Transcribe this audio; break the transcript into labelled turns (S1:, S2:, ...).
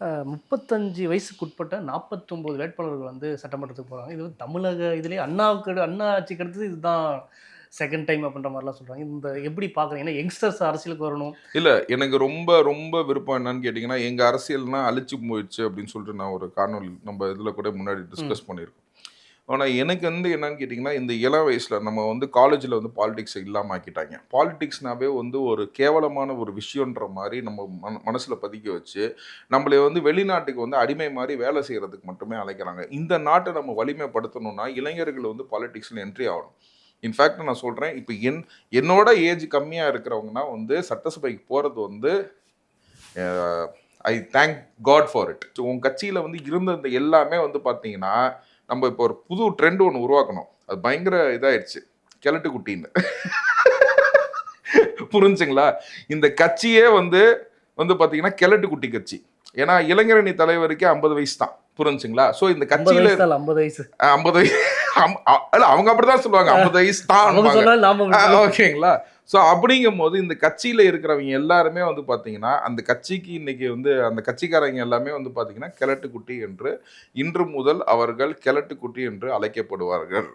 S1: 35 வயசுக்குட்பட்ட 49 வேட்பாளர்கள் வந்து சட்டமன்றத்துக்கு போறாங்க. இது வந்து தமிழக இதுலயே அண்ணா ஆட்சிக்கு அடுத்தது இதுதான் செகண்ட் டைம் அப்படின்ற மாரிலாம் சொல்றாங்க. இந்த எப்படி பார்க்குறீங்க? ஏன்னா யங்ஸ்டர்ஸ் அரசியலுக்கு வரணும்.
S2: இல்ல எனக்கு ரொம்ப ரொம்ப விருப்பம் என்னன்னு கேட்டீங்கன்னா, எங்க அரசியல்னா அழிச்சு போயிடுச்சு அப்படின்னு சொல்லிட்டு நான் ஒரு காணொளி நம்ம இதுல கூட முன்னாடி
S1: ம்.
S2: டிஸ்கஸ் பண்ணியிருக்கோம். ஆனா எனக்கு வந்து என்னன்னு கேட்டீங்கன்னா, இந்த இளம் வயசுல நம்ம வந்து காலேஜ்ல வந்து பாலிடிக்ஸ் இல்லாம ஆக்கிட்டாங்க. பாலிடிக்ஸ்னாவே வந்து ஒரு கேவலமான ஒரு விஷயம்ன்ற மாரி நம்ம மனசுல பதிக்க வச்சு, நம்மள வந்து வெளிநாட்டுக்கு வந்து அடிமை மாரி வேலை செய்றதுக்கு மட்டுமே அழைக்கிறாங்க. இந்த நாட்ட நம்ம வலிமைப்படுத்தணும்னா, இளைஞர்கள் வந்து பாலிடிக்ஸ்ல என்ட்ரி ஆகணும். இன்ஃபேக்ட் நான் சொல்றேன், இப்ப என்னோட ஏஜ் கம்மியா இருக்கிறவங்கன்னா வந்து சட்டசபைக்கு போறது வந்து I thank God for it. உங்க கட்சியில வந்து இருந்த இந்த எல்லாமே வந்து பாத்தீங்கன்னா, நம்ம இப்போ ஒரு புது ட்ரெண்ட் ஒன்று உருவாக்கணும். அது பயங்கர இதாயிடுச்சு. கிழட்டு குட்டின்னு. புரிஞ்சுங்களா? இந்த கட்சியே வந்து வந்து பாத்தீங்கன்னா கிழட்டு குட்டி கட்சி. ஏன்னா இளைஞரணி தலைவருக்கே 50 வயசு தான். புரிஞ்சுங்களா? சோ இந்த
S1: 50
S2: கட்சியில
S1: வயசு தான் 50 வயசு.
S2: 50 வயசு இல்ல அவங்க அப்படிதான் சொல்லுவாங்க. 50 வயசு
S1: அவங்க
S2: தான்.
S1: சொன்னாலும் நாம அப்படி சொல்ல
S2: ஓகேங்களா? ஸோ அப்படிங்கும்போது இந்த கட்சியில இருக்கிறவங்க எல்லாருமே வந்து பார்த்தீங்கன்னா, அந்த கட்சிக்கு இன்னைக்கு வந்து அந்த கட்சிக்காரங்க எல்லாமே வந்து பார்த்தீங்கன்னா, கிழட்டு குட்டி என்று இன்று முதல் அவர்கள் கிழட்டு குட்டி என்று அழைக்கப்படுவார்கள்.